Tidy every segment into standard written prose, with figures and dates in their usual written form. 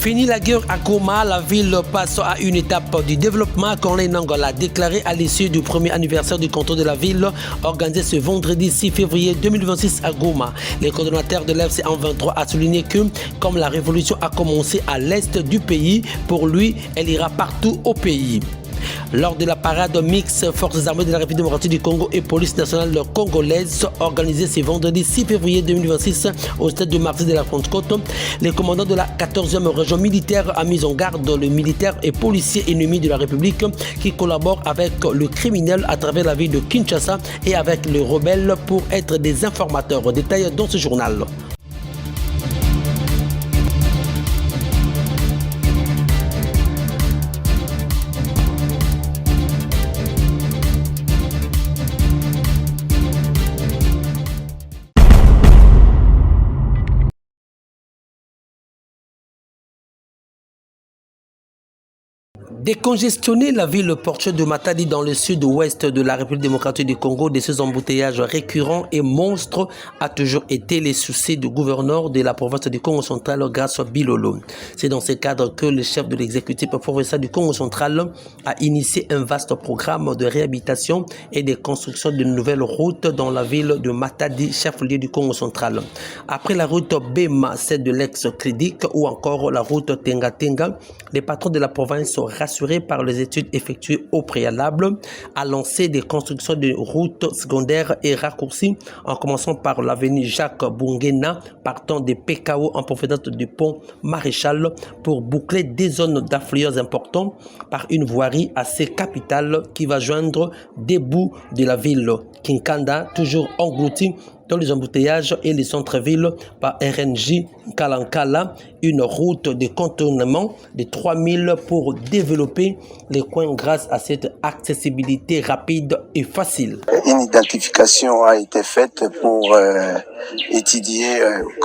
Fini la guerre à Goma, la ville passe à une étape du développement. Corneille Nangaa l'a déclaré à l'issue du premier anniversaire du canton de la ville, organisé ce vendredi 6 février 2026 à Goma. Le coordonnateur de l'FC M23 a souligné que, comme la révolution a commencé à l'est du pays, pour lui, elle ira partout au pays. Lors de la parade mixte Forces armées de la République démocratique du Congo et Police nationale congolaise organisée ce vendredi 6 février 2026 au stade de Martyrs de la Pentecôte, le commandant de la 14e région militaire a mis en garde le militaire et policier ennemi de la République qui collaborent avec le criminel à travers la ville de Kinshasa et avec les rebelles pour être des informateurs. Détails dans ce journal. Décongestionner la ville portuaire de Matadi dans le sud-ouest de la République démocratique du Congo de ces embouteillages récurrents et monstres a toujours été les soucis du gouverneur de la province du Congo central grâce à Bilolo. C'est dans ce cadre que le chef de l'exécutif provincial du Congo central a initié un vaste programme de réhabilitation et de construction de nouvelles routes dans la ville de Matadi, chef-lieu du Congo central. Après la route Bema, celle de l'ex-Cridic ou encore la route Tenga Tenga, les patrons de la province sont rassurés par les études effectuées au préalable à lancer des constructions de routes secondaires et raccourcis en commençant par l'avenue Jacques Bungena partant des PKO en provenance du pont Maréchal pour boucler des zones d'affluence importantes par une voirie assez capitale qui va joindre des bouts de la ville. Kinkanda, toujours englouti dans les embouteillages et les centres-villes par RNJ Kalankala, une route de contournement de 3000 pour développer les coins grâce à cette accessibilité rapide et facile. Une identification a été faite pour étudier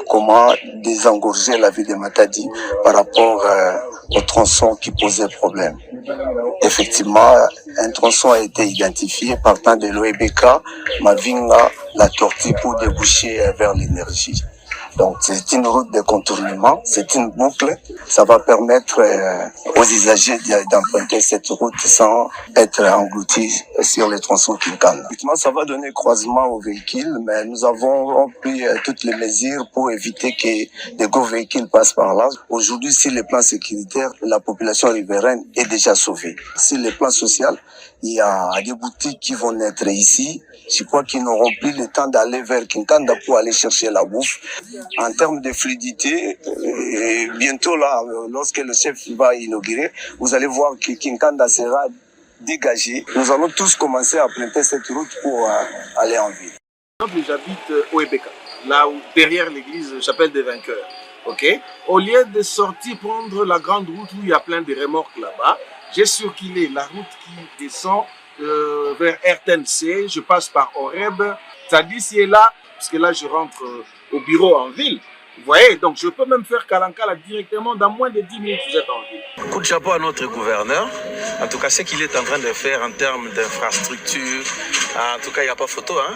comment désengorger la ville de Matadi par rapport au tronçon qui posait problème. Effectivement, un tronçon a été identifié partant de l'OEBK, Mavinga, la Tortue pour déboucher vers l'énergie. Donc c'est une route de contournement, c'est une boucle. Ça va permettre aux usagers d'emprunter cette route sans être engloutis sur les tronçons Kinkanda. Ça va donner croisement aux véhicules, mais nous avons pris toutes les mesures pour éviter que des gros véhicules passent par là. Aujourd'hui, sur le plan sécuritaire, la population riveraine est déjà sauvée. Sur le plan social, il y a des boutiques qui vont naître ici. Je crois qu'ils n'auront plus le temps d'aller vers Kinkanda pour aller chercher la bouffe. En termes de fluidité, bientôt là, lorsque le chef va inaugurer, vous allez voir que Kinkanda sera dégagé. Nous allons tous commencer à emprunter cette route pour aller en ville. J'habite au Ebeka, là où, derrière l'église Chapelle des Vainqueurs. Okay? Au lieu de sortir prendre la grande route où il y a plein de remorques là-bas, j'ai circulé la route qui descend vers RTNC, je passe par Oreb, Tadis est là, parce que là je rentre au bureau en ville. Vous voyez, donc je peux même faire Kalankala directement dans moins de 10 minutes, vous êtes en ville. Coup de chapeau à notre gouverneur. En tout cas, ce qu'il est en train de faire en termes d'infrastructure, en tout cas, il n'y a pas photo. Hein?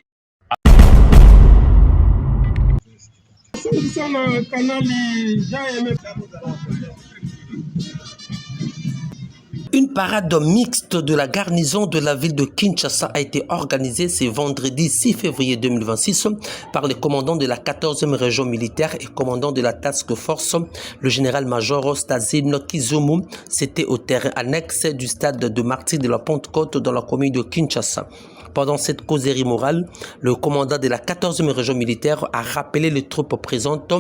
Une parade mixte de la garnison de la ville de Kinshasa a été organisée ce vendredi 6 février 2026 par le commandant de la 14e région militaire et commandant de la task force, le général-major Stazine Kizumu. C'était au terrain annexe du stade de Martyrs de la Pentecôte dans la commune de Kinshasa. Pendant cette causerie morale, le commandant de la 14e région militaire a rappelé les troupes présentes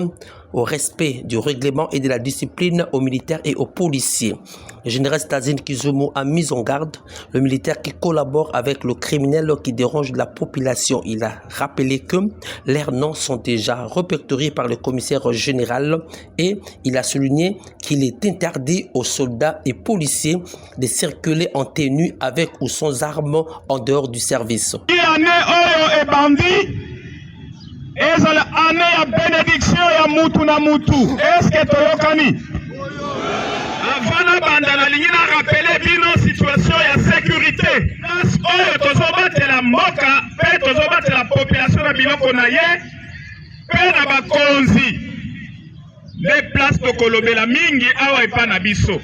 au respect du règlement et de la discipline aux militaires et aux policiers. Le général Stazine Kizumu a mis en garde le militaire qui collabore avec le criminel qui dérange la population. Il a rappelé que leurs noms sont déjà répertoriés par le commissaire général et il a souligné qu'il est interdit aux soldats et policiers de circuler en tenue avec ou sans armes en dehors du service. ezala ane ya bénédiction ya mutu na mutu. Est-ce que toyokani? Avant banda na lingi na rappeler bino situation ya sécurité. Oyo tozobate la moka, pe tozobate la population na biloko na ye, pe na bakonzi. de place tokolobela mingi awa epa na biso.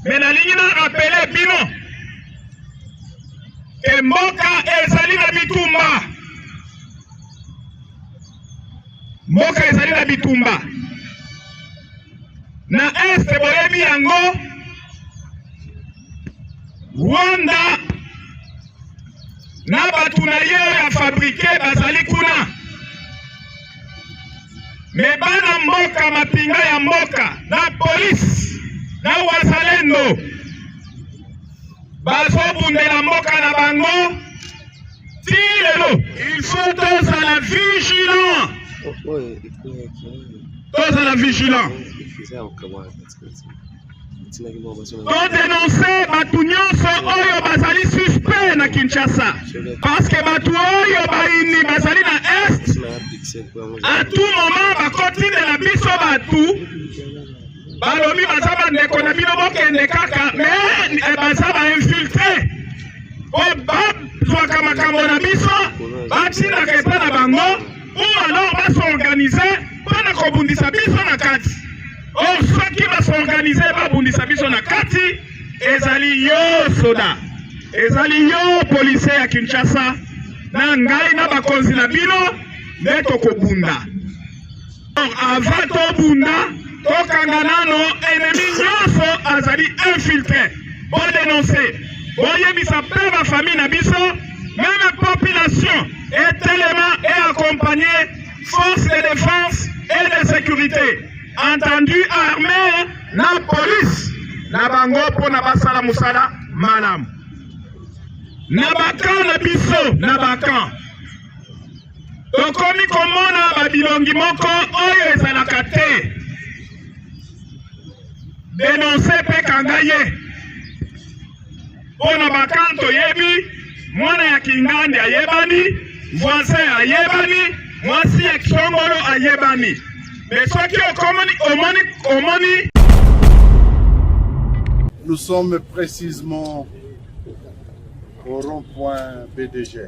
Mais nalingi na rappeler bino ke mboka ezali na bitumba. Mboka ezali na bitumba. Na este boyebi yango Rwanda na batu na ye ya fabrike bazali kuna. Me bana mboka mapinga ya mboka na police na wazalendo bazobundela mboka na bango tilelo. Il faut tozala vigilant. Tozala vigilant. On dénonce batu nyonso oyo bazali suspect na Kinshasa. Parce que batu oyo baini bazali na est. À tout moment bakoti de la biso batu. Balobi bazaba ndeko na bino bokende kaka. Mais bazaba infiltré. O bazwaka makambo na biso. Batina kepa na bango. Ou alors basorganize. Bana kobundisa biso na kati. Or, ceux qui va s'organiser, va bundisa biso na kati, ezali yo soda, ezali yo policier ya Kinshasa, na ngai na bakonzi na bino, neto kobunda. Or, avant to bunda, to kanganano, ennemi nyonso azali infiltré. Bon dénoncer, bon yebisa pe ba famille na biso, même population est tellement et accompagnée, force de défense et de sécurité. Entendu armée na police na bango po na basala musala malam na bakan na biso na bakan tokomi komona babilongi moko oyo ezalaka te dénoncer pe kangaye po na bakan toyebi mwana ya Kingandi ayebani voisin ayebani mwasi ya Kisongolo ayebani. Nous sommes précisément au rond-point BDG.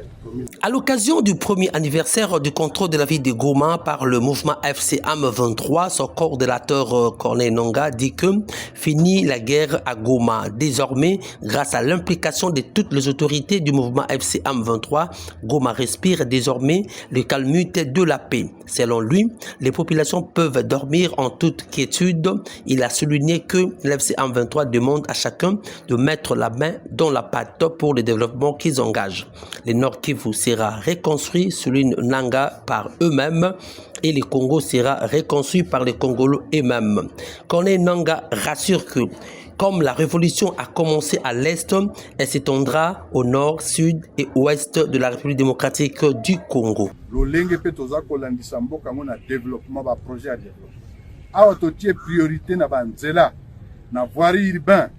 À l'occasion du premier anniversaire du contrôle de la ville de Goma par le mouvement AFC AM23, son coordonnateur Corneille Nangaa dit que fini la guerre à Goma. Désormais, grâce à l'implication de toutes les autorités du mouvement AFC AM23, Goma respire désormais le calmute de la paix. Selon lui, les populations peuvent dormir en toute quiétude. Il a souligné que l'AFC AM23 demande à chacun de mettre la main dans la pâte pour le développement qu'ils engagent. Le Nord Kivu sera reconstruit, souligne Nangaa, par eux-mêmes et le Congo sera reconstruit par les Congolais eux-mêmes. Corneille Nangaa rassure que comme la révolution a commencé à l'Est, elle s'étendra au Nord, Sud et Ouest de la République démocratique du Congo. Développement, projet à développement. Priorité na banzela, na voirie urbain,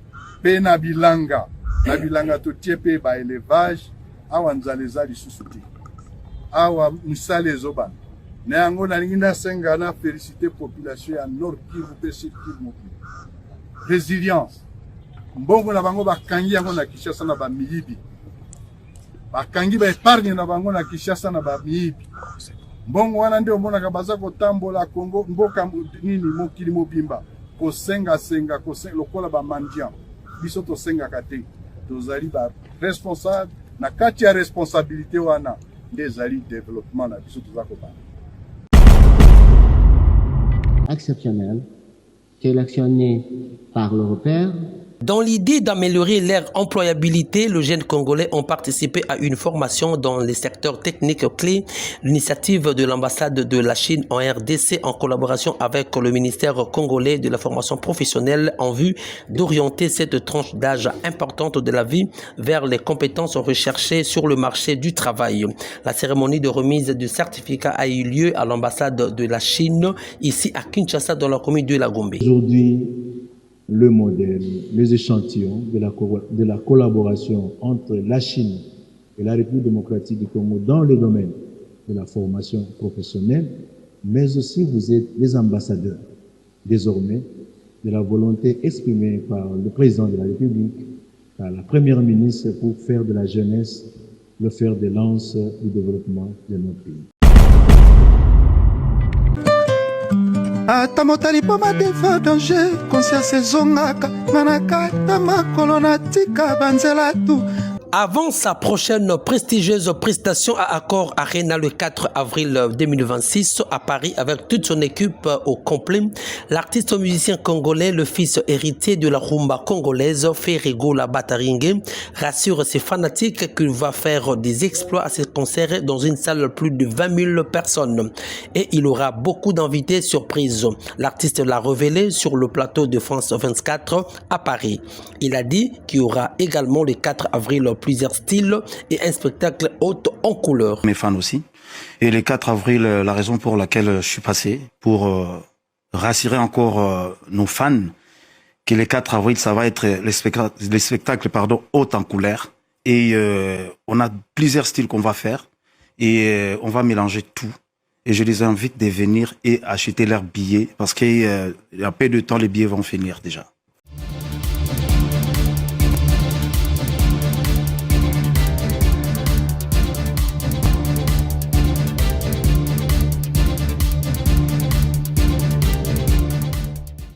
pe na bilanga. Na bilanga totie pe ba élevage, awa nzaleza lisusuti. Awa musale zoban. Na yango na lingi na senga na féliciter population ya Nord Kivu pe Sud Kivu. Résilience. Mbongo na bango bakangi yango na Kinshasa na ba miyibi. Bakangi ba épargne na bango na Kinshasa na ba miyibi. Mbongo wana ndio mbona baza kotambola Congo mboka nini mokili mobimba. Kosenga lokola ba mandian. Biso to senga kate. Tozali ba responsable na kati ya responsabilité wana ndezali développement na biso tozako ba. Exceptionnel qu'est actionné par l'Européen. Dans l'idée d'améliorer leur employabilité, les jeunes Congolais ont participé à une formation dans les secteurs techniques clés. L'initiative de l'ambassade de la Chine en RDC en collaboration avec le ministère congolais de la formation professionnelle en vue d'orienter cette tranche d'âge importante de la vie vers les compétences recherchées sur le marché du travail. La cérémonie de remise du certificat a eu lieu à l'ambassade de la Chine ici à Kinshasa dans la commune de Lagombe. Aujourd'hui, le modèle, les échantillons de la collaboration entre la Chine et la République démocratique du Congo dans le domaine de la formation professionnelle, mais aussi vous êtes les ambassadeurs désormais de la volonté exprimée par le président de la République, par la première ministre pour faire de la jeunesse le fer de lance du développement de notre pays. ata motali mpo madeva danger conscience ezongaka nanakata makolo natika banzela tu. Avant sa prochaine prestigieuse prestation à Accor Arena le 4 avril 2026 à Paris avec toute son équipe au complet, l'artiste musicien congolais, le fils héritier de la rumba congolaise, Ferego la Bataringue, rassure ses fanatiques qu'il va faire des exploits à ses concerts dans une salle plus de 20 000 personnes. Et il aura beaucoup d'invités surprises. L'artiste l'a révélé sur le plateau de France 24 à Paris. Il a dit qu'il y aura également le 4 avril plusieurs styles et un spectacle haute en couleur. Mes fans aussi. Et le 4 avril, la raison pour laquelle je suis passé, pour rassurer encore nos fans, que le 4 avril, ça va être les spectacles haute en couleur. Et on a plusieurs styles qu'on va faire et on va mélanger tout. Et je les invite de venir et acheter leurs billets parce qu'il y a peu de temps, les billets vont finir déjà.